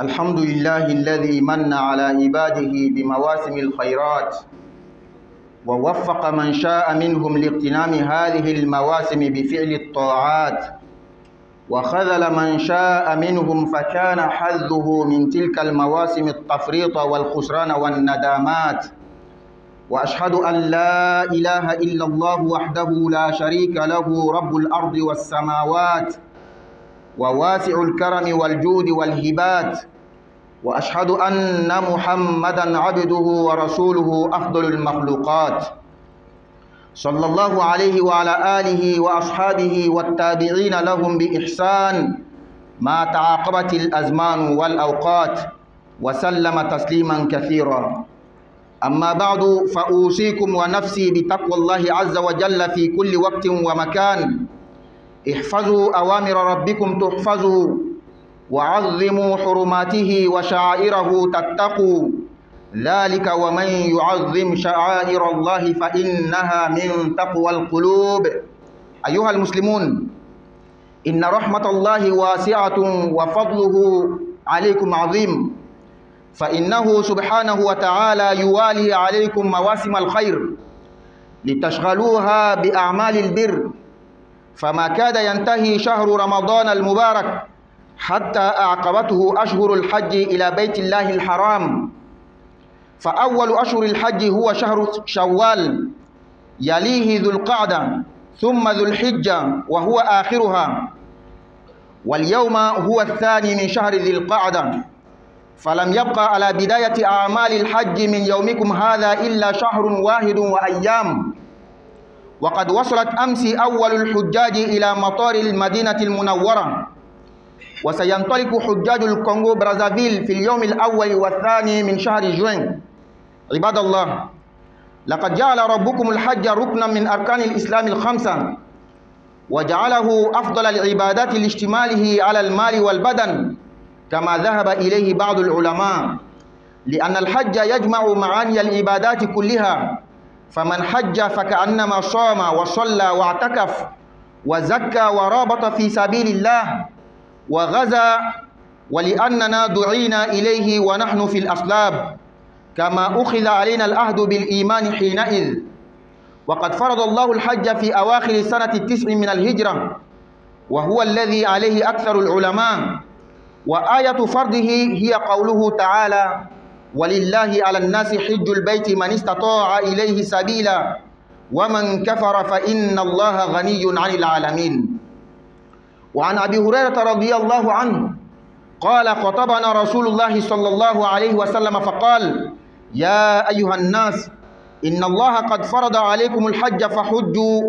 الحمد لله الذي من على عباده بمواسم الخيرات، ووفق من شاء منهم لاغتنام هذه المواسم بفعل الطاعات، وخذل من شاء منهم فكان حظه من تلك المواسم التفريط والخسران والندامات. وأشهد أن لا إله إلا الله وحده لا شريك له رب الأرض والسماوات وواسع الكرم والجود والهبات، وأشهد أن محمدًا عبده ورسوله أفضل المخلوقات، صلى الله عليه وعلى آله وأصحابه والتابعين لهم بإحسان ما تعاقبت الأزمان والأوقات، وسلم تسليمًا كثيرًا. أما بعد، فأوصيكم ونفسي بتقوى الله عز وجل في كل وقت ومكان. احفظوا أوامر ربكم تحفظوا، وعظموا حرماته وشعائره تتقوا، ذلك ومن يعظم شعائر الله فإنها من تقوى القلوب. أيها المسلمون، إن رحمة الله واسعة وفضله عليكم عظيم، فإنه سبحانه وتعالى يوالي عليكم مواسم الخير لتشغلوها بأعمال البر، فما كاد ينتهي شهر رمضان المبارك حتى أعقبته أشهر الحج إلى بيت الله الحرام. فأول أشهر الحج هو شهر شوال، يليه ذو القعدة، ثم ذو الحجة وهو آخرها، واليوم هو الثاني من شهر ذي القعدة. فلم يبقى على بداية أعمال الحج من يومكم هذا إلا شهر واحد وأيام. وقد وصلت أمس أول الحجاج إلى مطار المدينة المنورة، وسينطلق حجاج الكونغو برازافيل في اليوم الأول والثاني من شهر جوين. عباد الله، لقد جعل ربكم الحج ركنا من أركان الإسلام الخمسة، وجعله أفضل العبادات لاشتماله على المال والبدن، كما ذهب إليه بعض العلماء، لأن الحج يجمع معاني العبادات كلها، فمن حج فكأنما صام وصلى واعتكف وزكى ورابط في سبيل الله وغزا، ولأننا دعينا إليه ونحن في الأصلاب، كما أخذ علينا العهد بالإيمان حينئذ. وقد فرض الله الحج في أواخر سنة 9 من الهجرة، وهو الذي عليه أكثر العلماء. وآية فرضه هي قوله تعالى: ولله على الناس حج البيت من استطاع إليه سبيلا ومن كفر فإن الله غني عن العالمين. وعن أبي هريرة رضي الله عنه قال: خطبنا رسول الله صلى الله عليه وسلم فقال: يا أيها الناس، إن الله قد فرض عليكم الحج فحجوا.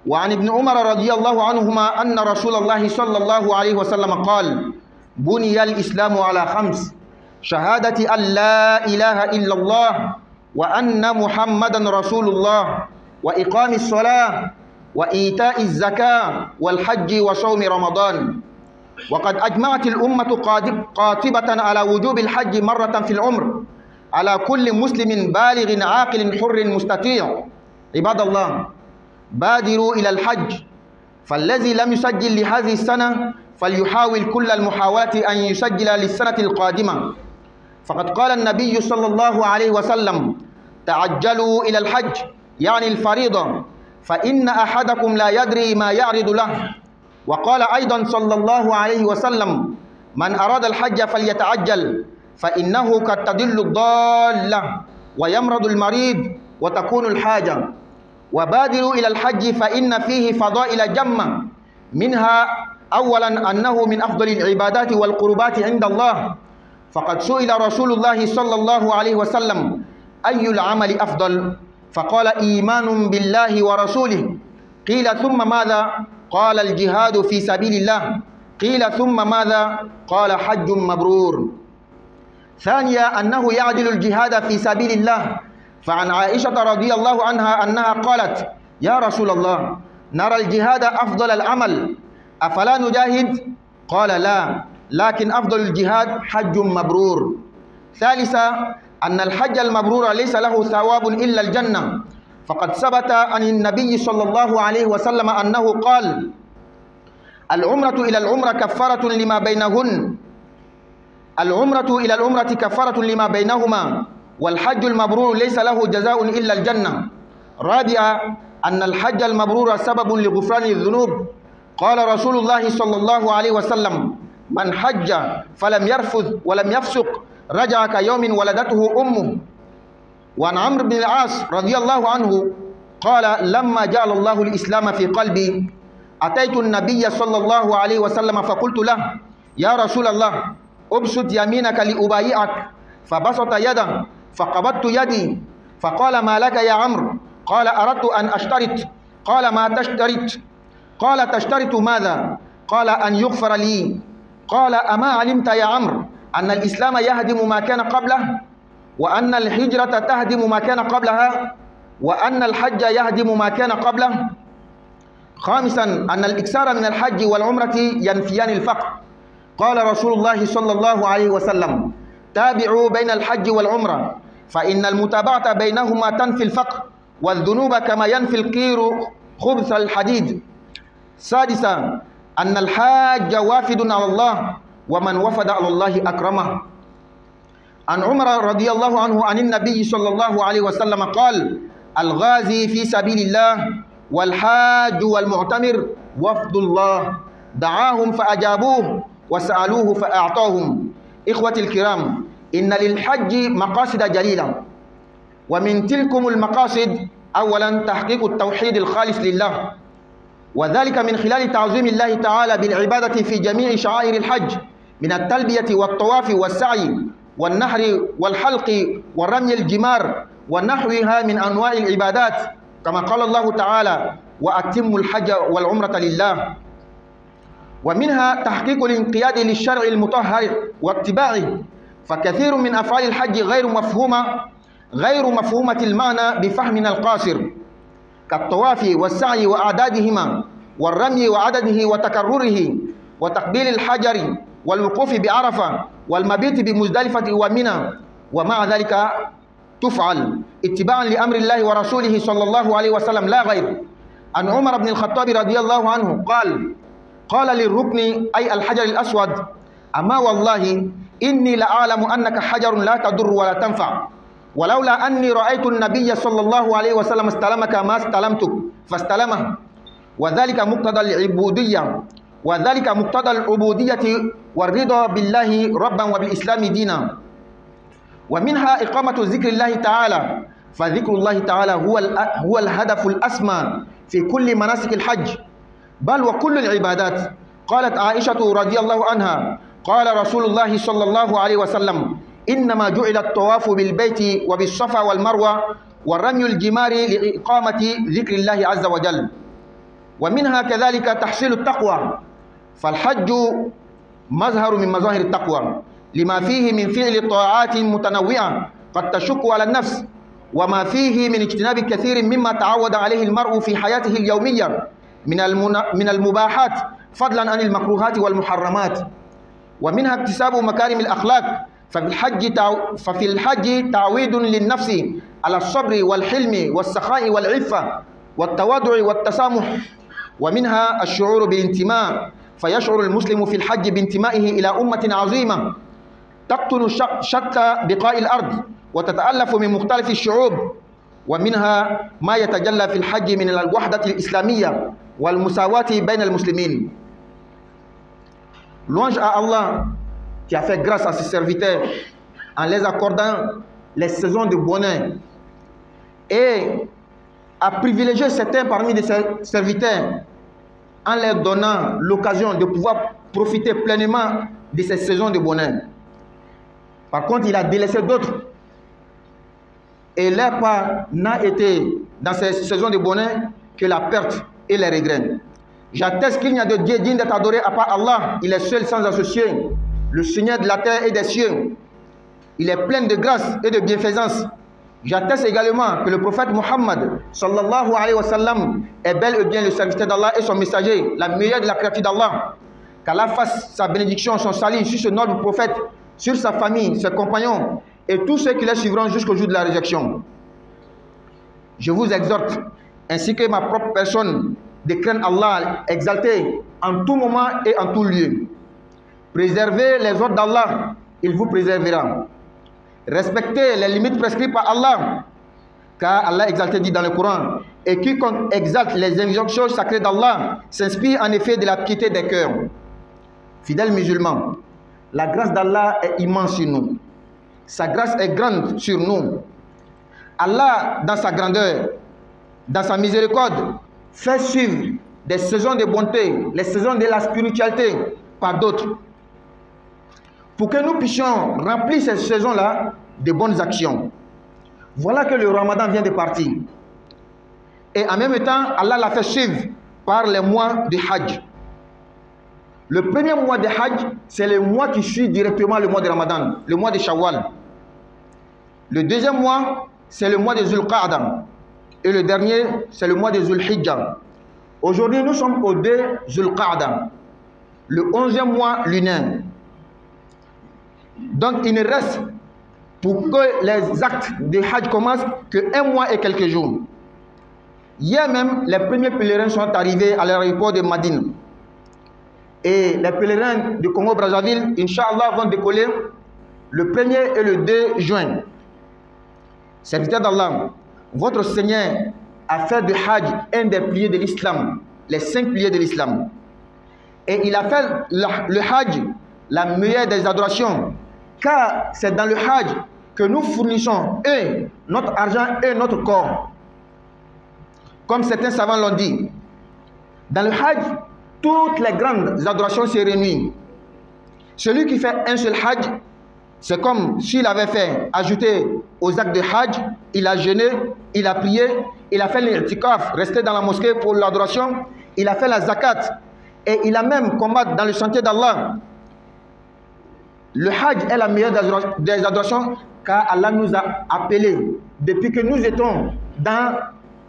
وعن ابن عمر رضي الله عنهما أن رسول الله صلى الله عليه وسلم قال: بني الإسلام على 5: شهادة أن لا إله إلا الله وأن محمدا رسول الله، وإقام الصلاة، وإيتاء الزكاة، والحج، وصوم رمضان. وقد أجمعت الأمة قاطبة على وجوب الحج مرة في العمر على كل مسلم بالغ عاقل حر مستطيع. عباد الله، بادروا إلى الحج، فالذي لم يسجل لهذه السنة فليحاول كل المحاولات أن يسجل للسنة القادمة. فقد قال النبي صلى الله عليه وسلم: تعجلوا إلى الحج، يعني الفريضة، فإن أحدكم لا يدري ما يعرض له. وقال أيضا صلى الله عليه وسلم: من أراد الحج فليتعجل، فإنه قد تضل الضالة ويمرض المريض وتكون الحاجة. وبادروا إلى الحج فإن فيه فضائل جمة، منها أولا أنه من أفضل العبادات والقربات عند الله. فقد سئل رسول الله صلى الله عليه وسلم: أي العمل أفضل؟ فقال: إيمان بالله ورسوله. قيل: ثم ماذا؟ قال: الجهاد في سبيل الله. قيل: ثم ماذا؟ قال: حج مبرور. ثانيا أنه يعدل الجهاد في سبيل الله، فعن عائشة رضي الله عنها أنها قالت: يا رسول الله، نرى الجهاد أفضل العمل، أفلا نجاهد؟ قال: لا، لكن أفضل الجهاد حج مبرور. ثالثا أن الحج المبرور ليس له ثواب إلا الجنة، فقد ثبت عن النبي صلى الله عليه وسلم أنه قال: العمرة إلى العمرة كفارة لما بينهن. العمرة إلى العمرة كفارة لما بينهما، والحج المبرور ليس له جزاء إلا الجنة. رابعا أن الحج المبرور سبب لغفران الذنوب. قال رسول الله صلى الله عليه وسلم: من حج فلم يرفث ولم يفسق رجع كيوم ولدته أمه. وعن عمرو بن العاص رضي الله عنه قال: لما جعل الله الإسلام في قلبي أتيت النبي صلى الله عليه وسلم فقلت له: يا رسول الله أبسط يمينك لأبايعك، فبسط يده فقبضت يدي، فقال: ما لك يا عمرو؟ قال: أردت أن أشترط. قال: ما تشترط؟ قال: تشترط ماذا؟ قال: أن يغفر لي. قال: أما علمت يا عمرو أن الإسلام يهدم ما كان قبله، وأن الهجرة تهدم ما كان قبلها، وأن الحج يهدم ما كان قبله؟ خامسا أن الإكثار من الحج والعمرة ينفيان الفقر. قال رسول الله صلى الله عليه وسلم: تابعوا بين الحج والعمرة، فإن المتابعة بينهما تنفي الفقر والذنوب كما ينفي القير خبث الحديد. سادسا أن الحاج وافد على الله، ومن وفد على الله أكرمه. عن عمر رضي الله عنه عن النبي صلى الله عليه وسلم قال: الغازي في سبيل الله والحاج والمعتمر وفد الله، دعاهم فأجابوه وسألوه فأعطاهم. إخوتي الكرام، إن للحج مقاصد جليلة، ومن تلكم المقاصد أولا تحقيق التوحيد الخالص لله، وذلك من خلال تعظيم الله تعالى بالعبادة في جميع شعائر الحج، من التلبية والطواف والسعي والنحر والحلق ورمي الجمار ونحوها من أنواع العبادات، كما قال الله تعالى: وأتموا الحج والعمرة لله. ومنها تحقيق الانقياد للشرع المطهر واتباعه، فكثير من أفعال الحج غير مفهومة المعنى بفهمنا القاصر، كالطواف والسعي وأعدادهما، والرمي وعدده وتكرره، وتقبيل الحجر، والوقوف بعرفة، والمبيت بمزدلفة ومنى، ومع ذلك تفعل اتباعا لأمر الله ورسوله صلى الله عليه وسلم لا غير. عن عمر بن الخطاب رضي الله عنه قال للركن أي الحجر الأسود: أما والله إني لأعلم أنك حجر لا تضر ولا تنفع، ولولا أني رأيت النبي صلى الله عليه وسلم استلمك ما استلمتك فاستلمه. وذلك مقتضى العبودية والرضا بالله ربا وبالإسلام دينا. ومنها إقامة ذكر الله تعالى، فذكر الله تعالى هو الهدف الأسمى في كل مناسك الحج، بل وكل العبادات. قالت عائشة رضي الله عنها: قال رسول الله صلى الله عليه وسلم: إنما جعل الطواف بالبيت وبالصفا والمروة ورمي الجمار لإقامة ذكر الله عز وجل. ومنها كذلك تحصيل التقوى، فالحج مظهر من مظاهر التقوى، لما فيه من فعل طاعات متنوعة قد تشق على النفس، وما فيه من اجتناب كثير مما تعود عليه المرء في حياته اليومية من المباحات، فضلا عن المكروهات والمحرمات. ومنها اكتساب مكارم الأخلاق، ففي الحج تعويد للنفس على الصبر والحلم والسخاء والعفة والتواضع والتسامح. ومنها الشعور بالانتماء، فيشعر المسلم في الحج بانتمائه إلى أمة عظيمة تقطن شتى بقاع الأرض وتتألف من مختلف الشعوب. ومنها ما يتجلى في الحج من الوحدة الإسلامية والمساواة بين المسلمين. Louange à Allah qui a fait grâce à ses serviteurs en les accordant les saisons de bonheur et a privilégié certains parmi ses serviteurs en leur donnant l'occasion de pouvoir profiter pleinement de ces saisons de bonheur. Par contre, il a délaissé d'autres et leur part n'a été dans ces saisons de bonheur que la perte et les regrets. J'atteste qu'il n'y a de Dieu digne d'être adoré à part Allah. Il est seul sans associé, le Seigneur de la terre et des cieux. Il est plein de grâce et de bienfaisance. J'atteste également que le prophète Muhammad sallallahu alayhi wa sallam est bel et bien le serviteur d'Allah et son messager, la meilleure de la créature d'Allah. Qu'Allah fasse sa bénédiction, son salut sur ce noble prophète, sur sa famille, ses compagnons et tous ceux qui les suivront jusqu'au jour de la résurrection. Je vous exhorte, ainsi que ma propre personne, de craindre Allah exalté en tout moment et en tout lieu. Préservez les ordres d'Allah il vous préservera. Respectez les limites prescrites par Allah, car Allah exalté dit dans le Coran, et quiconque exalte les injonctions sacrées d'Allah s'inspire en effet de la piété des cœurs. Fidèles musulmans, la grâce d'Allah est immense sur nous. Sa grâce est grande sur nous. Allah, dans sa grandeur, dans sa miséricorde, fait suivre des saisons de bonté, les saisons de la spiritualité par d'autres, pour que nous puissions remplir ces saisons-là de bonnes actions. Voilà que le Ramadan vient de partir. Et en même temps, Allah l'a fait suivre par les mois de Hajj. Le premier mois de Hajj, c'est le mois qui suit directement le mois de Ramadan, le mois de Shawwal. Le deuxième mois, c'est le mois de Zulqa'dah. Et le dernier, c'est le mois de Zulhijjah. Aujourd'hui, nous sommes au 2 Zulqa'dah, le 11e mois lunaire. Donc, il ne reste pour que les actes de Hajj commencent que 1 mois et quelques jours. Hier même, les premiers pèlerins sont arrivés à l'aéroport de Madine. Et les pèlerins du Congo-Brazzaville, Inch'Allah, vont décoller le 1er et le 2 juin. Serviteur d'Allah, votre Seigneur a fait de Hajj un des piliers de l'islam, les 5 piliers de l'islam. Et il a fait le Hajj la meilleure des adorations, car c'est dans le Hajj que nous fournissons notre argent et notre corps. Comme certains savants l'ont dit, dans le Hajj, toutes les grandes adorations se réunissent. Celui qui fait un seul Hajj, c'est comme s'il avait fait, ajouté aux actes de Hajj, il a jeûné, il a prié, il a fait l'irtikaf, resté dans la mosquée pour l'adoration, il a fait la zakat, et il a même combattu dans le sentier d'Allah. Le Hajj est la meilleure des adorations, car Allah nous a appelés, depuis que nous étions dans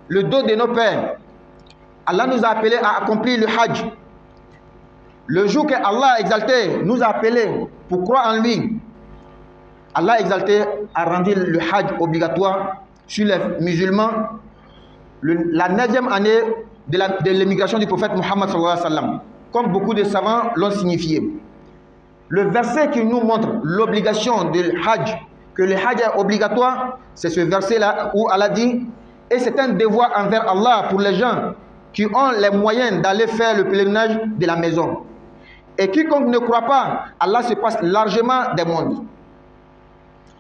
le dos de nos pères, Allah nous a appelés à accomplir le Hajj. Le jour que Allah exalté nous a appelés pour croire en lui, Allah exalté a rendu le Hajj obligatoire sur les musulmans la 9e année de l'émigration du prophète Muhammad sallallahu alayhi wa sallam, comme beaucoup de savants l'ont signifié. Le verset qui nous montre l'obligation du Hajj, que le Hajj est obligatoire, c'est ce verset-là où Allah dit « Et c'est un devoir envers Allah pour les gens qui ont les moyens d'aller faire le pèlerinage de la maison. Et quiconque ne croit pas, Allah se passe largement des mondes. »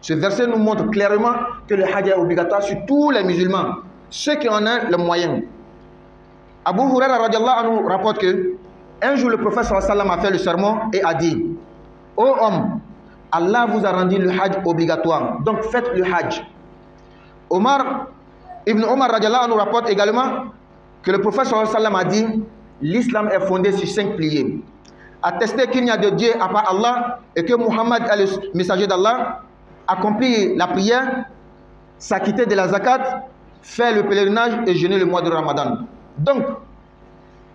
Ce verset nous montre clairement que le Hajj est obligatoire sur tous les musulmans, ceux qui en ont les moyens. Abu Huraira radiallahu anhu rapporte que un jour le prophète sallallahu alayhi wa sallam a fait le sermon et a dit « Ô homme, Allah vous a rendu le Hajj obligatoire, donc faites le Hajj. » Ibn Omar radiallahu anhu rapporte également que le prophète sallallahu alayhi wa sallam a dit « L'islam est fondé sur 5 piliers. Attester qu'il n'y a de Dieu à part Allah et que Muhammad est le messager d'Allah, accomplir la prière, s'acquitter de la zakat, faire le pèlerinage et jeûner le mois de Ramadan. » Donc,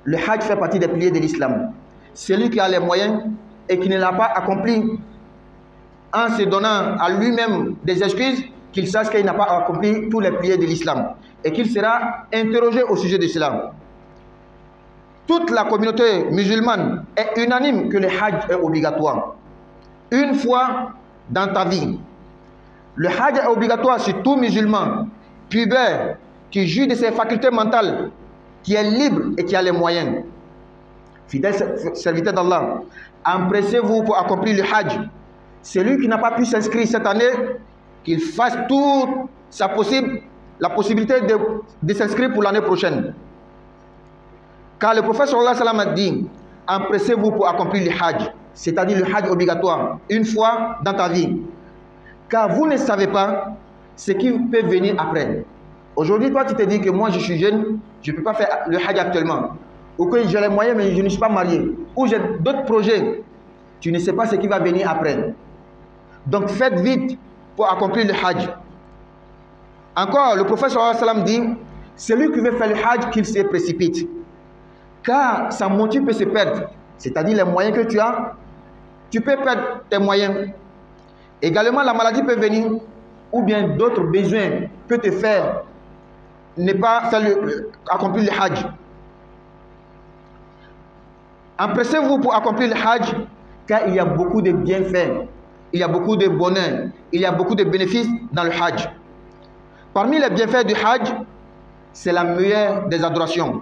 le Hajj fait partie des piliers de l'islam. Celui qui a les moyens et qui ne l'a pas accompli en se donnant à lui-même des excuses, qu'il sache qu'il n'a pas accompli tous les piliers de l'islam et qu'il sera interrogé au sujet de cela. Toute la communauté musulmane est unanime que le Hajj est obligatoire. Une fois dans ta vie, le Hajj est obligatoire sur tout musulman pubère qui jouit de ses facultés mentales, qui est libre et qui a les moyens. Fidèles serviteurs d'Allah, empressez-vous pour accomplir le Hajj. Celui qui n'a pas pu s'inscrire cette année, qu'il fasse toute la possibilité de s'inscrire pour l'année prochaine. Car le prophète sallallahu alayhi wa sallam a dit, empressez-vous pour accomplir le Hajj, c'est-à-dire le Hajj obligatoire, une fois dans ta vie. Car vous ne savez pas ce qui peut venir après. Aujourd'hui, toi, tu te dis que moi, je suis jeune, je ne peux pas faire le Hajj actuellement. Ou que j'ai les moyens, mais je ne suis pas marié. Ou j'ai d'autres projets. Tu ne sais pas ce qui va venir après. Donc, faites vite pour accomplir le Hajj. Encore, le prophète sallallahu alayhi wa sallam dit, celui qui veut faire le Hajj, qu'il se précipite. Car sa monture peut se perdre. C'est-à-dire les moyens que tu as, tu peux perdre tes moyens. Également, la maladie peut venir, ou bien d'autres besoins peuvent te faire ne pas faire accomplir le Hajj. Empressez-vous pour accomplir le Hajj, car il y a beaucoup de bienfaits. il y a beaucoup de bonheur, il y a beaucoup de bénéfices dans le Hajj. Parmi les bienfaits du Hajj, c'est la meilleure des adorations.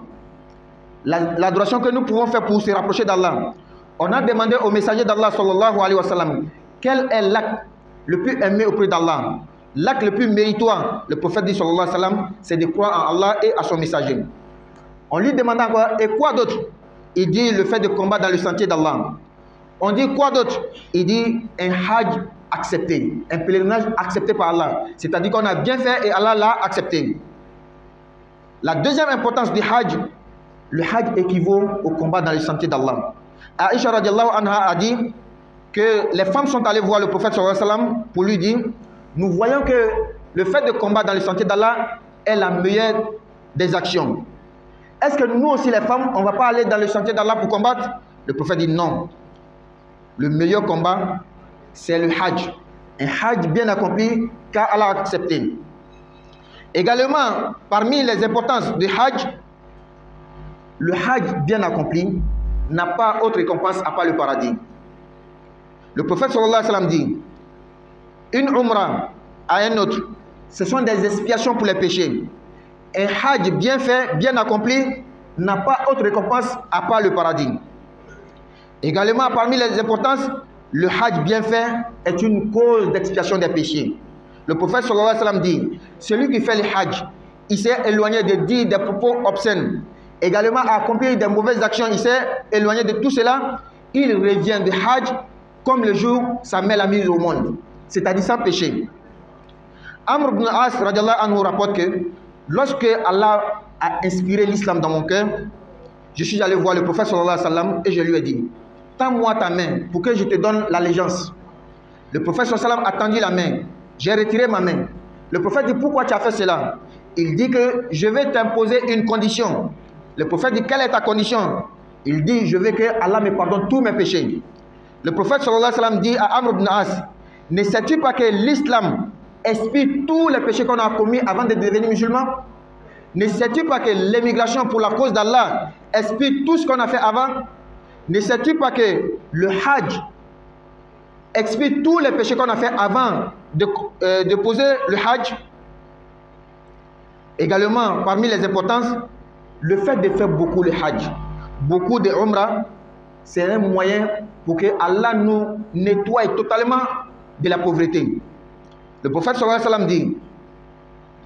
L'adoration que nous pouvons faire pour se rapprocher d'Allah. On a demandé au messager d'Allah sallallahu alayhi wa sallam quel est l'acte le plus aimé auprès d'Allah. L'acte le plus méritoire, le prophète dit sallallahu alayhi wa sallam, c'est de croire en Allah et à son messager. On lui demande encore, et quoi d'autre? Il dit le fait de combattre dans le sentier d'Allah. On dit quoi d'autre? Il dit un Hajj accepté, un pèlerinage accepté par Allah. C'est-à-dire qu'on a bien fait et Allah l'a accepté. La deuxième importance du Hajj, le Hajj équivaut au combat dans le sentier d'Allah. Aïcha radiallahu anha a dit que les femmes sont allées voir le prophète sallallahu alayhi wa sallam pour lui dire, nous voyons que le fait de combattre dans le sentier d'Allah est la meilleure des actions. Est-ce que nous aussi les femmes, on ne va pas aller dans le sentier d'Allah pour combattre? Le prophète dit non. Le meilleur combat, c'est le Hajj. Un Hajj bien accompli, car Allah a accepté. Également, parmi les importances du Hajj, le Hajj bien accompli n'a pas autre récompense à part le paradis. Le prophète sallallahu alayhi wa sallam dit, une umrah à un autre, ce sont des expiations pour les péchés. Un Hajj bien fait, bien accompli, n'a pas autre récompense à part le paradis. Également, parmi les importances, le Hajj bien fait est une cause d'expiation des péchés. Le prophète sallallahu alayhi wa sallam dit, celui qui fait le Hajj, il s'est éloigné de dire des propos obscènes, également à accomplir des mauvaises actions, il s'est éloigné de tout cela, il revient de Hajj comme le jour sa mère l'a mise au monde, c'est-à-dire sans péché. Amr ibn As radiallahu anhu rapporte que lorsque Allah a inspiré l'islam dans mon cœur, je suis allé voir le prophète sallallahu alayhi wa sallam et je lui ai dit, tends-moi ta main pour que je te donne l'allégeance. Le prophète sallallahu alayhi wa sallam a tendu la main, j'ai retiré ma main. Le prophète dit, pourquoi tu as fait cela? Il dit que je vais t'imposer une condition. Le prophète dit, quelle est ta condition? Il dit, je veux que Allah me pardonne tous mes péchés. Le prophète sallallahu alayhi wa sallam dit à Amr ibn As, ne sais-tu pas que l'islam expie tous les péchés qu'on a commis avant de devenir musulman? Ne sais-tu pas que l'émigration pour la cause d'Allah expie tout ce qu'on a fait avant? Ne sais-tu pas que le Hajj expie tous les péchés qu'on a fait avant de poser le Hajj? Également, parmi les importances, le fait de faire beaucoup le Hajj, beaucoup de Umrah, c'est un moyen pour que Allah nous nettoie totalement de la pauvreté. Le prophète sallallahu alayhi wa sallam dit,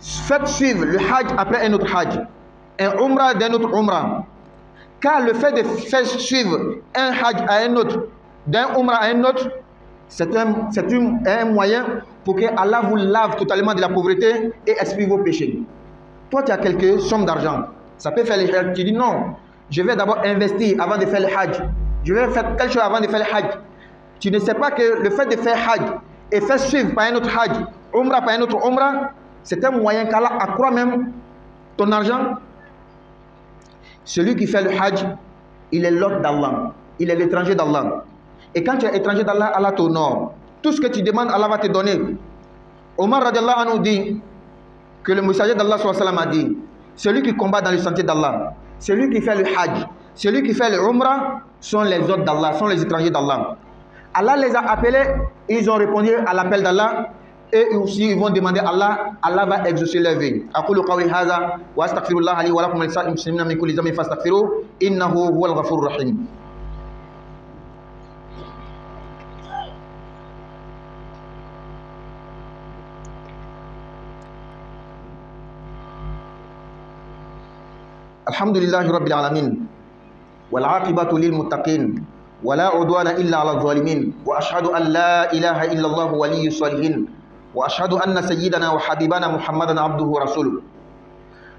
faites suivre le Hajj après un autre Hajj, un Umrah d'un autre Umrah. Car le fait de faire suivre un Hajj à un autre, d'un Umrah à un autre, c'est un moyen pour que Allah vous lave totalement de la pauvreté et expie vos péchés. Toi, tu as quelques sommes d'argent, ça peut faire le Hajj. Tu dis non, je vais d'abord investir avant de faire le Hajj. Je vais faire quelque chose avant de faire le Hajj. Tu ne sais pas que le fait de faire Hajj et faire suivre par un autre Hajj, Umrah par un autre Umrah, c'est un moyen qu'Allah accroît même ton argent. Celui qui fait le Hajj, il est l'hôte d'Allah, il est l'étranger d'Allah. Et quand tu es étranger d'Allah, Allah t'honore. Tout ce que tu demandes, Allah va te donner. Omar radiallahu anhu dit que le messager d'Allah sallallahu alayhi wa sallam a dit, celui qui combat dans le sentier d'Allah, celui qui fait le Hajj, celui qui fait le Umrah, sont les hôtes d'Allah, sont les étrangers d'Allah. Allah les a appelés, ils ont répondu à l'appel d'Allah, et aussi ils vont demander à Allah, Allah va exaucer leur vie. Aqulu qawli hadha wa astaghfirullah li wa lakum wa lisa'il muslimina min kulli dhanbin fastaghfiruhu innahu huwal ghafurur rahim. Alhamdulillahi rabbil alamin wal aqibatu lil muttaqin wala udwana illa ala zalimin wa ashhadu an la ilaha illa Allah waliyyus salihin wa ashhadu anna sayyidana wa habibana Muhammadan abduhu wa rasuluh.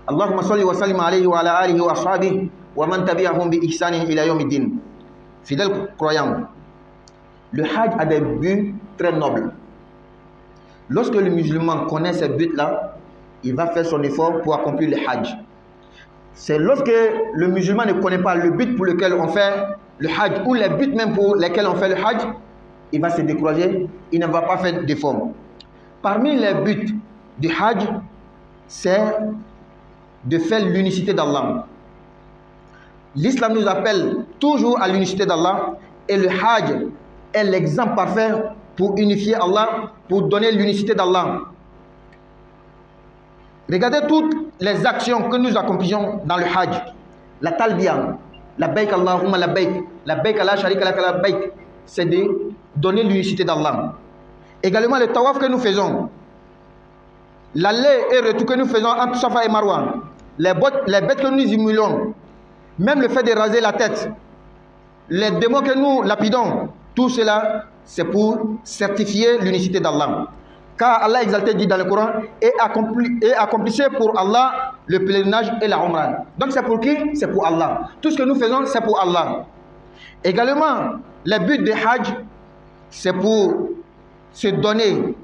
Allahumma salli wa sallim alayhi wa ala alihi wa ashabihi wa man tabi'ahum bi ihsanin ila yawmiddin. Fidèles croyants, le Hajj a des buts très nobles. Lorsque le musulman connaît ces buts-là, il va faire son effort pour accomplir le Hajj. C'est lorsque le musulman ne connaît pas le but pour lequel on fait le Hajj, ou les buts même pour lesquels on fait le Hajj, il va se décourager, il ne va pas faire d'effort. Parmi les buts du Hajj, c'est de faire l'unicité d'Allah. L'islam nous appelle toujours à l'unicité d'Allah, et le Hajj est l'exemple parfait pour unifier Allah, pour donner l'unicité d'Allah. Regardez toutes les actions que nous accomplissons dans le Hajj. La talbiya, la baik Allahumma la baik la sharika lak la baik, c'est de donner l'unicité d'Allah. Également le tawaf que nous faisons, l'aller et retour que nous faisons entre Safa et Marwa, les bêtes que nous immolons, même le fait de raser la tête, les démons que nous lapidons, tout cela c'est pour certifier l'unicité d'Allah. Car Allah exalté dit dans le Coran, et accomplissez pour Allah le pèlerinage et la Umrah. Donc c'est pour qui? C'est pour Allah. Tout ce que nous faisons, c'est pour Allah. Également, le but du Hajj, c'est pour se donner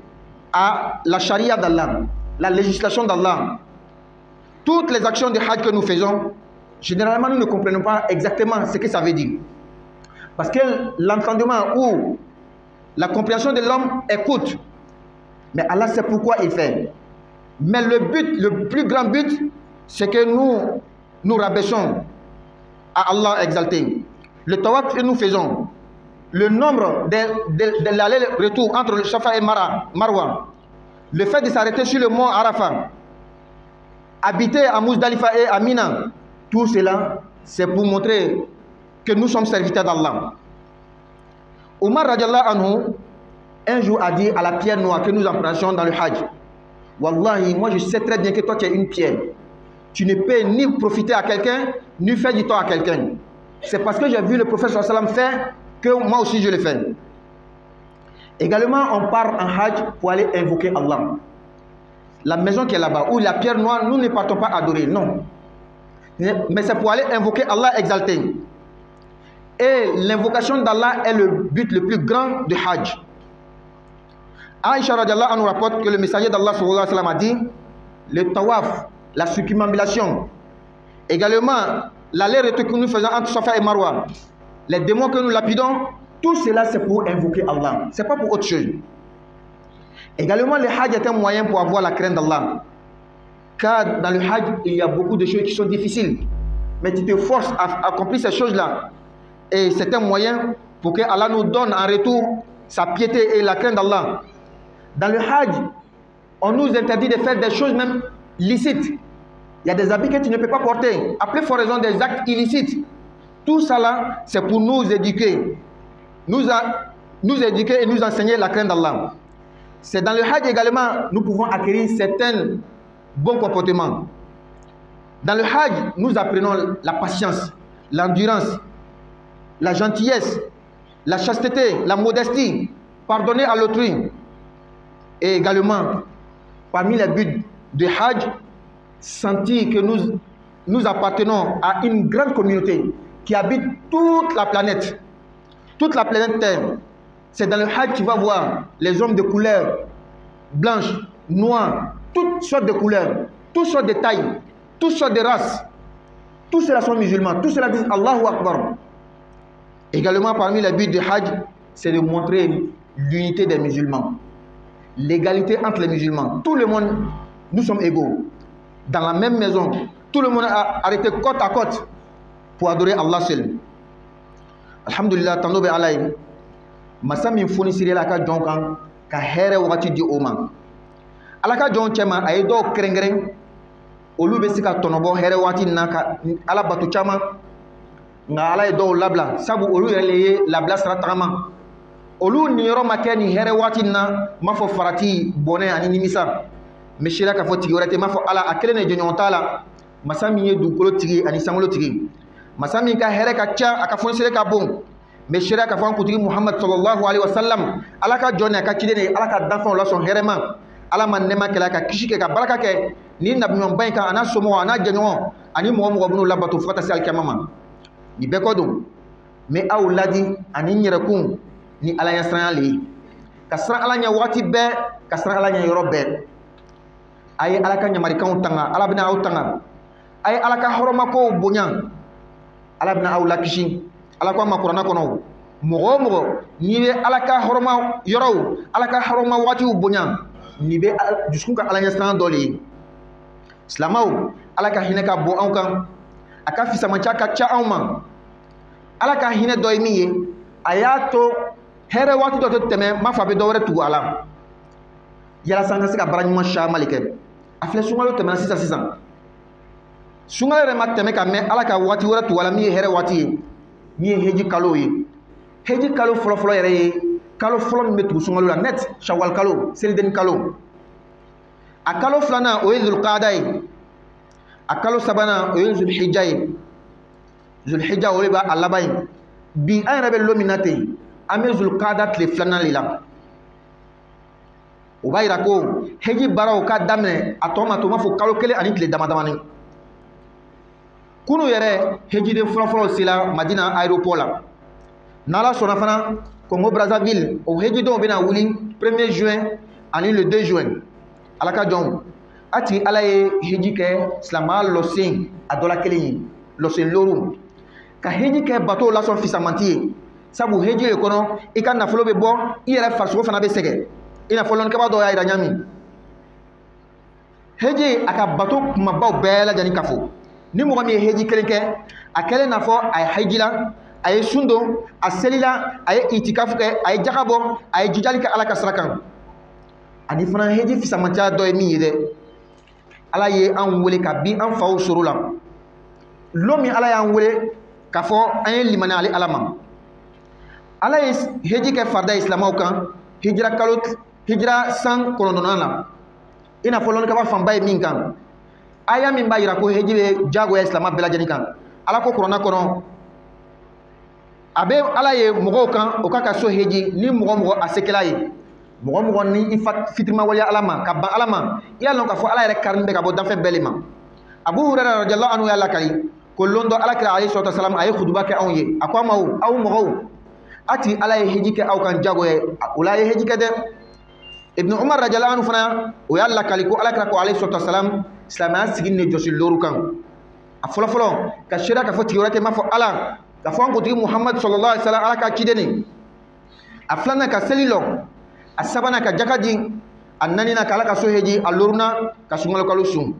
à la charia d'Allah, la législation d'Allah. Toutes les actions de Hajj que nous faisons, généralement nous ne comprenons pas exactement ce que ça veut dire. Parce que l'entendement ou la compréhension de l'homme écoute. Mais Allah sait pourquoi il fait. Mais le but, le plus grand but, c'est que nous rabaissons à Allah exalté. Le tawaf que nous faisons, le nombre de l'aller-retour entre le Safa et Marwa, le fait de s'arrêter sur le mont Arafat, habiter à Muzdalifa et à Mina, tout cela, c'est pour montrer que nous sommes serviteurs d'Allah. Omar radiallahu anhu, un jour a dit à la pierre noire que nous empruntions dans le Hajj, Wallahi, moi je sais très bien que toi tu es une pierre. Tu ne peux ni profiter à quelqu'un, ni faire du tort à quelqu'un. C'est parce que j'ai vu le prophète sallallahu alayhi wa sallam faire que moi aussi je le fais. Également, on part en Hajj pour aller invoquer Allah. La maison qui est là-bas, ou la pierre noire, nous ne partons pas adorer, non. Mais c'est pour aller invoquer Allah exalté. Et l'invocation d'Allah est le but le plus grand du Hajj. Aïcha radiallahu anhu rapporte que le messager d'Allah sallallahu alayhi wa sallam a dit, le tawaf, la circumambulation, également l'aller-retour que nous faisons entre Safa et Marwa, les démons que nous lapidons, tout cela c'est pour invoquer Allah, c'est pas pour autre chose. Également le Hajj est un moyen pour avoir la crainte d'Allah, car dans le Hajj il y a beaucoup de choses qui sont difficiles, mais tu te forces à accomplir ces choses là, et c'est un moyen pour que Allah nous donne en retour sa piété et la crainte d'Allah. Dans le Hajj, on nous interdit de faire des choses même licites. Il y a des habits que tu ne peux pas porter, à plus forte raison des actes illicites. Tout ça là, c'est pour nous éduquer, nous éduquer et nous enseigner la crainte d'Allah. C'est dans le Hajj également, nous pouvons acquérir certains bons comportements. Dans le Hajj, nous apprenons la patience, l'endurance, la gentillesse, la chasteté, la modestie, pardonner à l'autrui. Et également, parmi les buts du Hajj, sentir que nous appartenons à une grande communauté qui habite toute la planète Terre. C'est dans le Hajj que tu vas voir les hommes de couleur blanche, noire, toutes sortes de couleurs, toutes sortes de tailles, toutes sortes de races. Tous ceux-là sont musulmans, tous ceux-là disent Allahu Akbar. Également, parmi les buts du Hajj, c'est de montrer l'unité des musulmans, l'égalité entre les musulmans. Tout le monde, nous sommes égaux. Dans la même maison, tout le monde a arrêté côte à côte pour adorer Allah seul. Alhamdulillah, tandobe alay. Masa min foni siri la ka jonkan ka here wakati di oma. Ala ka jon chema ay do krengren olu be sika tonobo here wakati na ka ala batu chama nga ala do labla sabu olu yele labla sara tagama. Olu ni yoro makeni here wakati na mafo farati bone ani nimisa. Meshira ka fo tigi orete mafo ala akele ne jonyon tala masami ye dukolo tigi ani sangolo tigi masami ka here ka cha aka fon sire ka bon meshira ka fon kutigi Muhammad sallallahu alaihi wasallam ala ka jone ka chide ala ka danfon la son herema ala man nema kala ka kishike ka baraka ke ni nabi mon ban ka ana somo ana janyo ani mo mo bunu labatu fata sal kamama ni be ko dum me awladi ani nyere kun ni ala yasran ali kasra ala nya wati be kasra ala nya yoro be ay alaka nyamari kan tanga ala bina utanga ay alaka horoma ko bonya ala bina awla kishi alaka ma qur'ana kono mogo ni be alaka horoma yoro alaka horoma wati bonya ni be jusqu'u ka ala nyastan doli islamaw alaka hinaka bo an kan aka fi sama cha ka cha awma alaka hine doy miye ayato hɛrɛ waati dɔ tɛ tɛmɛ m'a fɔ a bɛ dɔ wɛrɛ tugu a la yalasa an ka se ka baara ɲuman caman le kɛ. A filɛ sunkalo tɛmɛna sisan sunkalo yɛrɛ ma tɛmɛ ka mɛn Ala ka waati wɛrɛ tugu a la min ye hɛrɛ waati ye, min ye heji kalo ye. Heji kalo fɔlɔfɔlɔ yɛrɛ ye kalo fɔlɔ min bɛ tugu sunkalo la net, Shawwal kalo, selideni kalo. A kalo filanan o ye Zulqaada ye, a kalo sabanan o ye Zulhijja ye. Zulhijja o de b'a a laban ye. Bi an yɛrɛ bɛ lon min na ten, an bɛ Zulqaada tile filanan de la. O b'a yira ko heji baaraw ka daminɛ a tɔ ma to, m'a fɔ kalo kelen ani tile dama damani. Kunu yɛrɛ hejiden fɔlɔfɔlɔ sera Madina aéroport la. N'Ala sɔnna fana Congo Brazzaville o hejidenw bɛna wuli 1er juin ani le 2 juin. Ala ka jɔnw a tigi Ala ye heji kɛ silamɛya lɔsen a dɔ la kelen ye, lɔsen loru. Ka heji kɛ bateau lasɔn fisamanti ye. Sabu heji le kɔnɔ i ka nafolo bɛ bɔ, i yɛrɛ farisogo fana bɛ sɛgɛn. I n'a fɔ lɔnnikɛba dɔw y'a yira ɲami. Heji a ka bateau kumabaw bɛɛ lajɛlen ka fo. Ni mɔgɔ min ye heji kelen kɛ, a kɛlen n'a fɔ a ye heji la, a ye sun don, a selila, a ye itikafu kɛ, a ye jaga bɔ, a ye jijali kɛ Ala ka sira kan. Ani fana heji fisamantiya dɔ ye min ye dɛ, Ala ye an wele ka bin an faw soro la. Lon min Ala y'an wele k'a fɔ an ye limaniya ale Ala ma. Ala ye heji kɛ farida ye silamɛw kan hijira san 9nan na. I n'a fɔ lɔnnikɛba fanba ye min kan. Aya min b'a yira ko heji bɛ jagoya silamɛ bɛɛ lajɛlen kan. Ala ko Kuranɛ kɔnɔ a bɛ Ala ye mɔgɔw kan o ka so heji ni mɔgɔ a sekɛla ye. Mɔgɔ ni i fitirima waleya Ala ma ka ban Ala ma, i y'a lɔn k'a fɔ Ala yɛrɛ karinin bɛ ka bɔ danfɛn bɛɛ le ma. Abu Hurayra radiyallahu anhu y'a lakali ko lon dɔ Alakira alayhi salatu wasalam a ye khutuba kɛ anw ye. A ko an ma aw mɔgɔw, a tigi Ala ye heji kɛ aw kan jagoya, o la a ye heji kɛ dɛ. Ibn Umar radiyallahu anhu fana o y'a lakali ko Alakira ko alayhi salatu wasalam silamɛya sigin de jɔsi loru kan. A fɔlɔfɔlɔ ka seeda k'a fɔ tigi wɛrɛ tɛ, m'a fɔ Ala, k'a fɔ an kuntigi Muhammad sallallahu alaihi wasallam Ala ka ciden. A filanan ka seli lɔ, a sabanan ka jaka di, a naaninan ka Ala ka so heji, a loruna ka sunkalo kalo sun.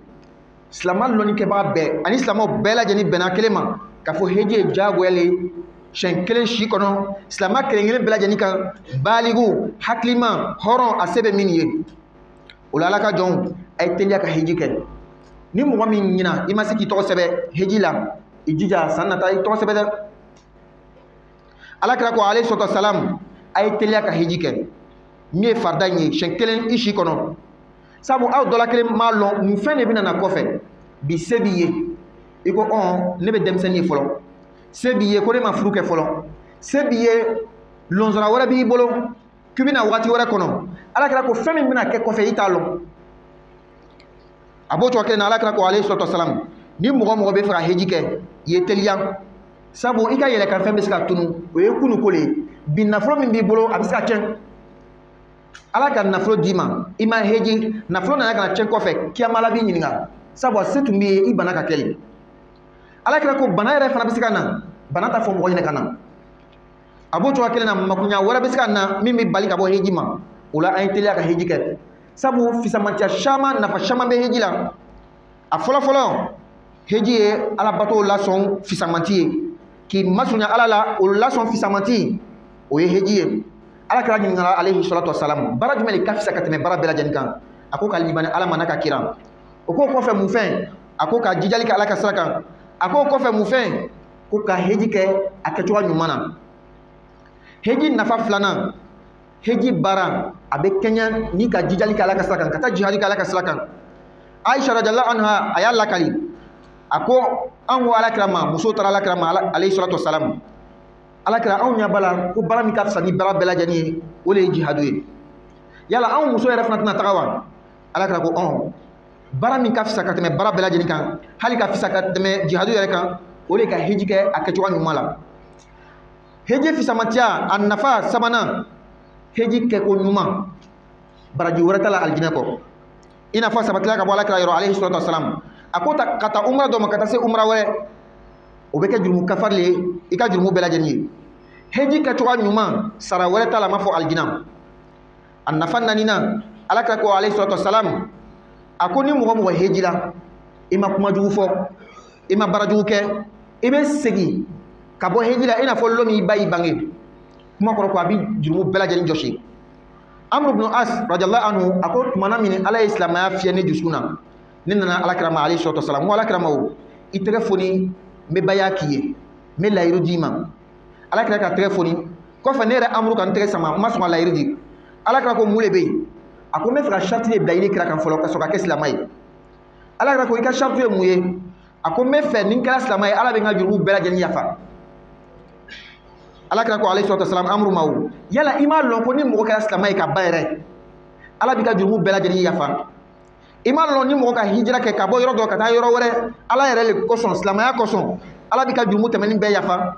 Silamɛ lɔnnikɛbaga bɛɛ ani silamɛw bɛɛ lajɛlen bɛnna kelen ma k'a fɔ heji ye jagoya le siɲɛ kelen si kɔnɔ silamɛ kelen-kelen bɛɛ lajɛlen kan, baaligu, hakilima, hɔrɔn, a se bɛ min ye. O la Ala ka jɔnw a ye teliya ka heji kɛ. Ni mɔgɔ min ɲina i ma se k'i tɔgɔ sɛbɛ heji la, i jija san nata i tɔgɔ sɛbɛ dɛ. Alakira ko alayhi salatu wasalam a ye teliya ka heji kɛ. Min ye farida in ye siɲɛ kelen i si kɔnɔ. Sabu aw dɔ la kelen m'a lɔn mun fɛn de bɛ na kɔfɛ. Bi se b'i ye, i ko ne bɛ denmisɛnnin ye fɔlɔ. Se b'i ye ko ne ma furu kɛ fɔlɔ. Se b'i ye lɔnsɔrɔ wɛrɛ b'i bolo k'i bɛna waati wɛrɛ kɔnɔ. Alakira ko fɛn min bɛna kɛ kɔfɛ i t'a lɔn. A b'o cogo kelen na Alakira ko alayhi salatu wasalam ni mɔgɔ bɛ fɛ ka heji kɛ i ye teliya. Sabu i ka yɛlɛkan fɛn bɛ se ka tunu, o ye kunu ko le ye. Bi nafolo min b'i bolo a bɛ se ka tiɲɛ. Ala ka nafolo d'i ma, i ma heji, nafolo nana ka na tiɲɛ kɔfɛ, kiyama la b'i ɲininka. Sabu a se tun b'i ye i bana ka kɛ. Alakira ko bana yɛrɛ fana bɛ se ka na, bana t'a fɔ mɔgɔ ɲɛna ka na. A b'o cogo kelen na makunya wɛrɛ bɛ se ka na min bɛ bali ka bɔ heji ma. O la an ye teliya ka heji kɛ. Sabu fisamantiya caman, nafa caman bɛ heji la. A fɔlɔfɔlɔ heji ye Ala bato lasɔn fisamanti ye. K'i masunya Ala la, o lasɔn fisamanti o ye heji ye. Alakira ɲininkala alayhi salatu wasalam baara jumɛn de ka fisa ka tɛmɛ baara bɛɛ lajɛlen kan? A ko ka limani Ala ma n'a ka kira. O ko kɔfɛ mun fɛn? A ko ka jijali kɛ Ala ka sira kan. A ko kɔfɛ mun fɛn? Ko ka heji kɛ a kɛcogo ɲuman na. Heji nafa filanan, heji baara a bɛ kɛɲɛ ni ka jijali kɛ Ala ka sira kan, ka taa jihadi kɛ Ala ka sira kan. Aisha radiyallahu anha a y'a lakali. A ko an ko Alakira ma, muso taara Alakira ma alayhi salatu wasalam. Alakira anw ɲɛ b'a la ko baara min ka fisa ni baara bɛɛ lajɛlen ye o de ye jihadu ye. Yala anw muso yɛrɛ fana tɛna taga wa? Alakira ko baara min ka fisa ka tɛmɛ baara bɛɛ lajɛlen kan, hali ka fisa ka tɛmɛ jihadu yɛrɛ kan, o de ka heji kɛ a kɛcogo ɲuman la. Heji fisamantiya a nafa sabanan, heji kɛko ɲuman baraji wɛrɛ t'a la alijinɛ kɔ. I n'a fɔ sabatila ka bɔ Alakira yɔrɔ alayhi salatu wasalam. A ko ka taa umra dɔ ma ka taa se umra wɛrɛ, o bɛ kɛ jurumu kafari le ye i ka jurumu bɛɛ lajɛlen ye. Heji kɛcogo ɲuman sara wɛrɛ t'a la m'a fɔ alijinɛ. A nafa naaninan Alakira ko alayhi salatu wasalam a ko ni mɔgɔ heji la i ma kuma jugu fɔ, i ma baara jugu kɛ, i bɛ segin ka bɔ heji la i n'a fɔ lɔ min i ba y'i bange. kuma kɔrɔ ko a bi jurumu bɛɛ lajɛlen jɔsi. Amr ibn As radiyallahu anhu a ko tumana min Ala ye silamɛya fiyɛ ne dusukun na, ne nana Alakira ma alayhi salatu wasalam, n ko Alakira ma o, i tɛgɛ foni n bɛ baya k'i ye, n bɛ layiru d'i ma. Alakira ka tɛgɛ foni kɔfɛ ne yɛrɛ Amru ka n tɛgɛ sama n ma sɔn ka layiru di. Alakira ko mun de bɛ yen? A ko n bɛ fɛ ka sariti de bila i ni kira kan fɔlɔ ka sɔrɔ ka kɛ silamɛ ye. Alakira ko i ka sariti ye mun ye? A ko n bɛ fɛ ni n kɛra silamɛ ye Ala bɛ n ka jurumu bɛɛ lajɛlen yafa. Alakira ko alayhi salatu wasalam Amru ma o, yala i m'a lɔn ko ni mɔgɔ kɛra silamɛ ye ka ban yɛrɛ Ala b'i ka jurumu bɛɛ lajɛlen yafa? I m'a lɔn ni mɔgɔ ka hijira kɛ ka bɔ yɔrɔ dɔ ka taa yɔrɔ wɛrɛ Ala yɛrɛ le kosɔn, silamɛya kosɔn Ala b'i ka jurumu tɛmɛni bɛɛ yafa?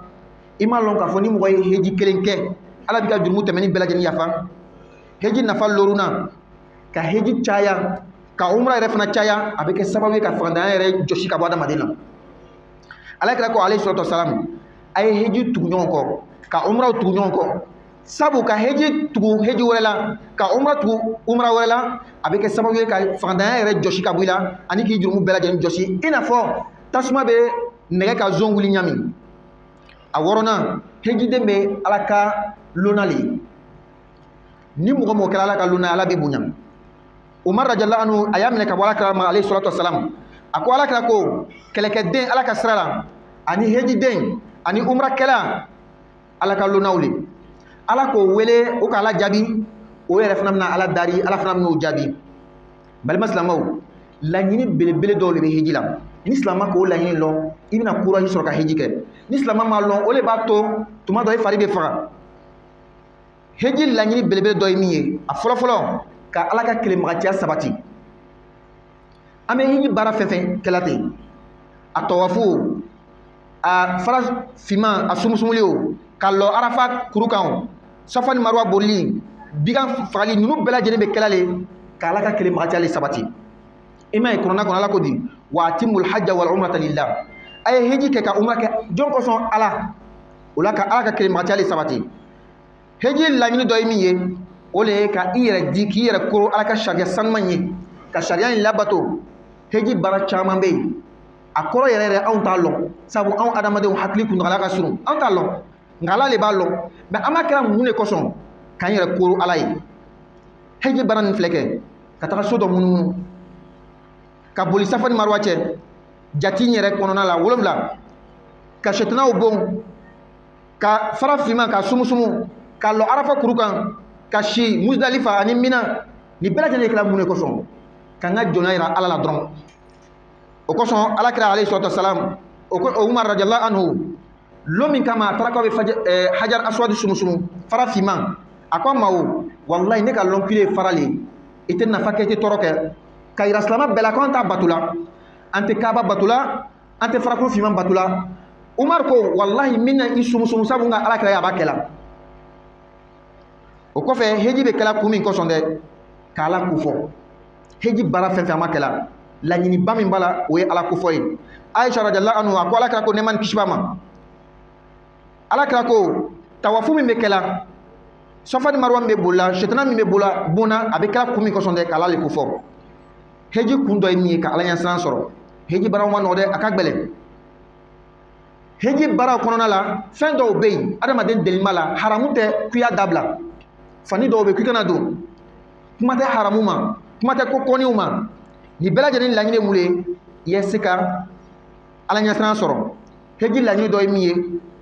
I m'a lɔn k'a fɔ ni mɔgɔ ye heji kelen kɛ Ala b'i ka jurumu tɛmɛni bɛɛ lajɛlen yafa? Heji nafa loruna, ka heji caya, ka umra yɛrɛ fana caya, a bɛ kɛ sababu ye ka fangantanya yɛrɛ jɔsi ka bɔ adamaden na. Alakira ko alayhi salatu wasalam a ye heji tugu ɲɔgɔn kɔ, ka umraw tugu ɲɔgɔn kɔ. Sabu ka heji tugu heji wɛrɛ la, ka umra tugu umra wɛrɛ la, a bɛ kɛ sababu ye ka fangantanya yɛrɛ jɔsi ka bɔ i la, ani k'i jurumu bɛɛ lajɛlen jɔsi. I n'a fɔ tasuma bɛ nɛgɛ ka zon wuli ɲami. A wɔɔrɔnan, hejiden bɛ Ala ka lona le. Ni mɔgɔ mɔgɔ kɛra Ala ka lona, Ala bɛ bonya. Umar radiyallahu anhu a y'a minɛ ka bɔ Alakira ma alayhi salatu wasalam. A ko Alakira ko kɛlɛkɛden Ala ka sira la, ani hejiden, ani umrakɛla, Ala ka lonaw le. Ala k'o wele, o ka Ala jaabi, o yɛrɛ fana bɛna Ala dari, Ala fana bɛna o jaabi. Balima silamɛw, laɲini belebele dɔw de bɛ heji la. Ni silamɛ k'o laɲini lɔn, i bɛna courage sɔrɔ ka heji kɛ. Ni silamɛ m'a lɔn, o de b'a to tuma dɔ i fari bɛ faga. Heji laɲini belebele dɔ ye min ye, a fɔlɔfɔlɔ ka Ala ka kelemagatiya sabati. An bɛ heji baara fɛn fɛn kɛla ten, a tawafu, a fara finman, a sumusumuli o, ka lɔ Arafa kuru kan o, Safa ni Marwa bolili, bigan fagali, ninnu bɛɛ lajɛlen bɛ kɛla le ka Ala ka kelemagatiya le sabati. I m'a ye kɔnɔna kɔnɔ Ala ko di wa atimul hajja wal umrata lillah. A ye heji kɛ ka umra kɛ jɔn kosɔn Ala, o la ka Ala ka kelemagatiya le sabati. Heji laɲini dɔ ye min ye, o le ye ka i yɛrɛ di k'i yɛrɛ koro Ala ka sariya sanuman ye, ka sariya in labato. Heji baara caman bɛ yen, a kɔrɔ yɛrɛ yɛrɛ anw t'a lɔn, sabu anw adamadenw hakili kuntagala ka surun, anw t'a lɔn, nka Ala le b'a lɔn. Mais an b'a kɛra mun de kosɔn k'an yɛrɛ koro Ala ye. Heji baara nin filɛ kɛ, ka taga so dɔ munumunu, ka boli Safa ni Marwa cɛ, jati yɛrɛ kɔnɔna la 7, ka sɛtanaw bon, ka fara finman ka sumusumu, ka lɔ Arafa kuru kan, ka si Muzdalifa ani Mina. Ni bɛɛ lajɛlen kɛla mun de kosɔn? Ka n ka jɔnya yira Ala la dɔrɔn. O kosɔn Alakira alayhi salatu wasalam, o Umar radiyallahu anhu, lo min kama a taara k'aw bɛ Hajar Aswad sumusumu, fara finman, a ko a ma o, wallahi ne ka lɔn k'i ye fara le, i tɛ nafa kɛ, i tɛ tɔɔrɔ kɛ. Ka yira silamɛ bɛɛ la ko an t'a bato la, an tɛ Kaaba bato la, an tɛ farakuru finman bato la. Umar ko wallahi min na i sumusumu sabu n ka Alakira ye a b'a kɛla. O kɔfɛ heji bɛ kɛla kun min kosɔn dɛ, ka Ala ko fɔ. Heji baara fɛn fɛn a ma kɛla, laɲiniba min b'a la o ye Ala ko fɔ ye. Aisha radiyallahu anha a ko Alakira ko ne ma ni kisi b'a ma. Alakira ko tawafu min bɛ kɛla, Safa ni Marwa min bɛ bolila, sɛtana min bɛ bolila bona, a bɛ kɛla kun min kosɔn dɛ, ka Ala le ko fɔ. Heji kun dɔ ye min ye ka Ala ɲɛsiran sɔrɔ. Heji baaraw ma nɔgɔ dɛ, a ka gɛlɛn. Heji baaraw kɔnɔna la fɛn dɔw bɛ yen, adamaden delima la, haramu tɛ k'i y'a dabila. Fani dɔw bɛ k'i kana don, kuma tɛ haramu ma, kuma tɛ ko kɔniw ma. Ni bɛɛ lajɛlen laɲini mun ye, i ye se ka Ala ɲɛsiran sɔrɔ. Heji laɲini dɔ ye min ye,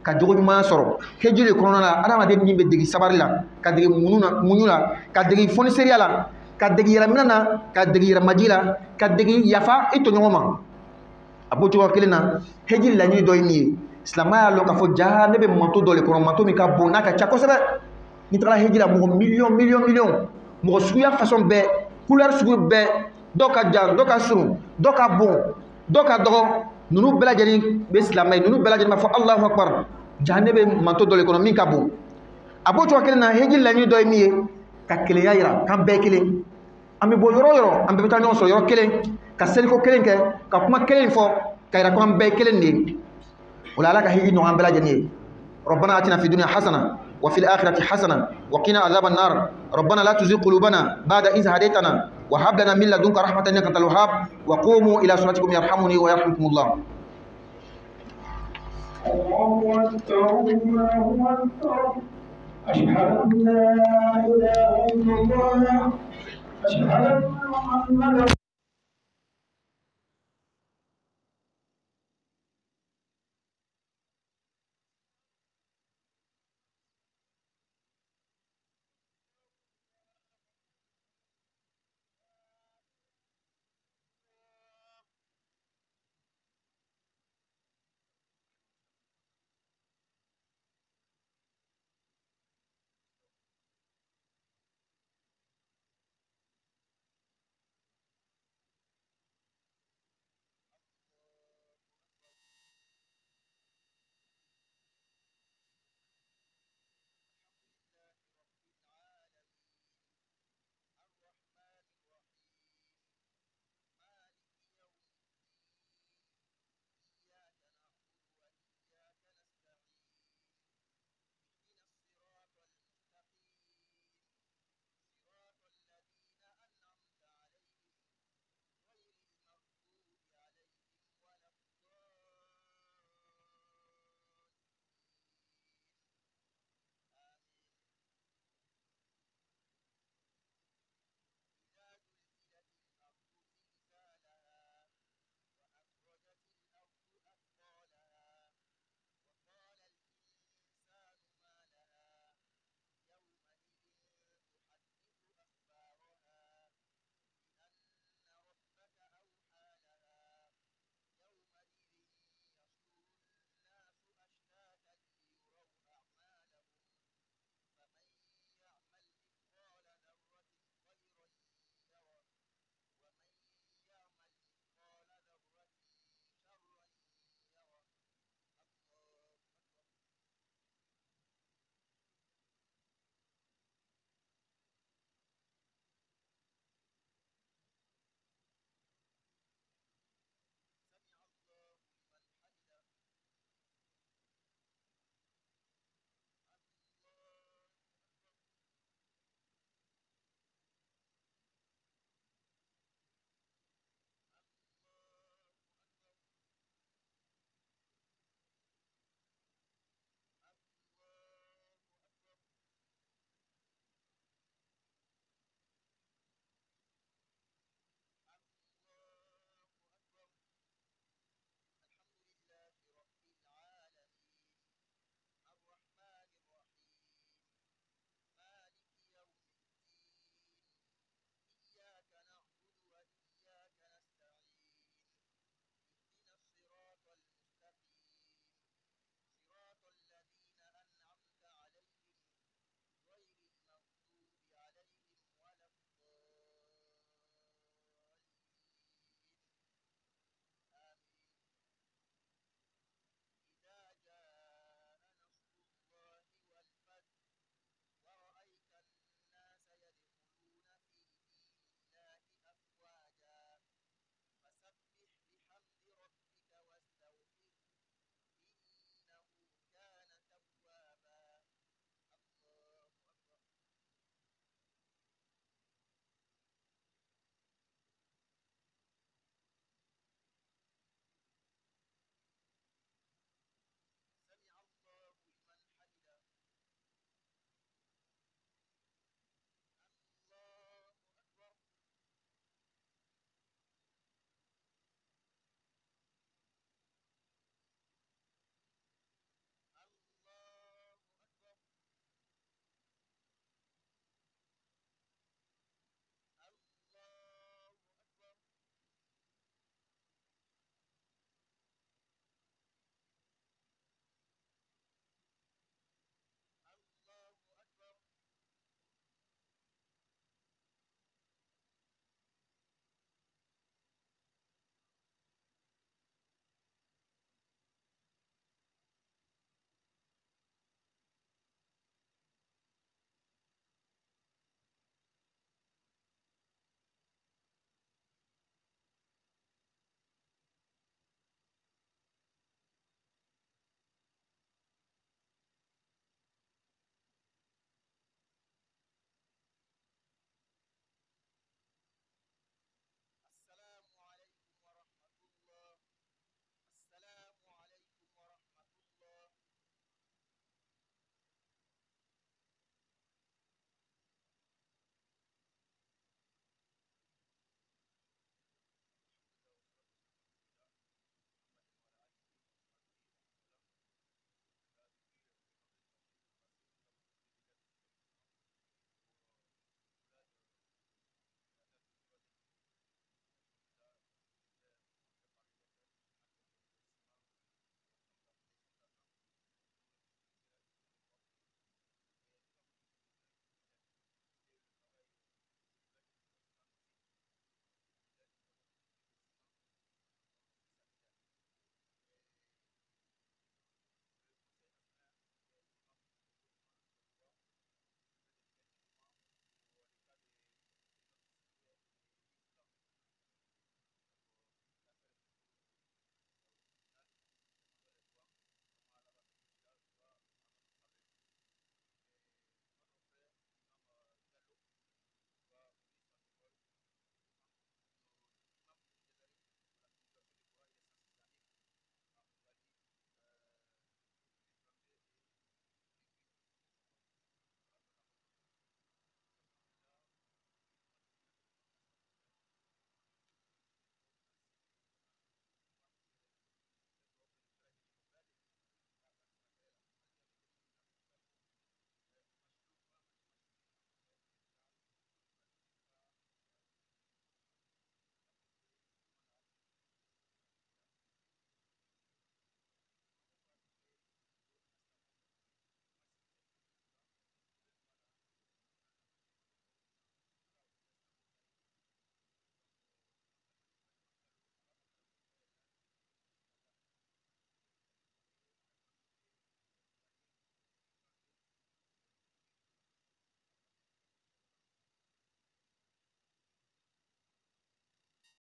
ka jogo ɲuman sɔrɔ. Heji de kɔnɔna la adamaden min bɛ degi sabari la, ka degi muɲu la, ka degi fɔniseriya la, ka degi yɛrɛminɛ na, ka degi yɛrɛmaji la, ka degi yafa i tɔɲɔgɔn ma. A b'o cogo kelen na, heji laɲini dɔ ye min ye, silamɛya y'a lɔn k'a fɔ jaa ne bɛ manto dɔ le kɔnɔ, manto min ka bon n'a ka ca kosɛbɛ. N'i taara heji la mɔgɔ miliyɔn, mɔgɔ suguya façon bɛɛ, couleur sugu bɛɛ, dɔw ka jan, dɔw ka surun, dɔw ka bon, dɔw ka dɔgɔ, ninnu bɛɛ lajɛlen bɛ silamɛ ye, ninnu bɛɛ lajɛlen b'a fɔ Allahu akbar, jaa ne bɛ manto dɔ le kɔnɔ min ka bon. A b'o cogo kelen na, heji laɲini dɔ ye min ye, ka kelenya yira k'an bɛɛ kelen. An bɛ bɔ yɔrɔ o yɔrɔ, an bɛɛ bɛ taa ɲɔgɔn sɔrɔ yɔrɔ kelen, ka seliko kelen kɛ, ka kuma kelen fɔ, ka yira ko an bɛɛ kelen de ye. O la Ala ka heji nɔgɔya an bɛɛ lajɛlen ye. ربنا آتنا في الدنيا حسنة وفي الآخرة حسنة وقنا عذاب النار ربنا لا تزغ قلوبنا بعد إذ هديتنا وهب لنا من لدنك رحمة إنك أنت الوهاب وقوموا إلى صلاتكم يرحمني ويرحمكم الله. الله أكبر الله أكبر أشهد أن لا إله إلا الله. أشهد أن محمدا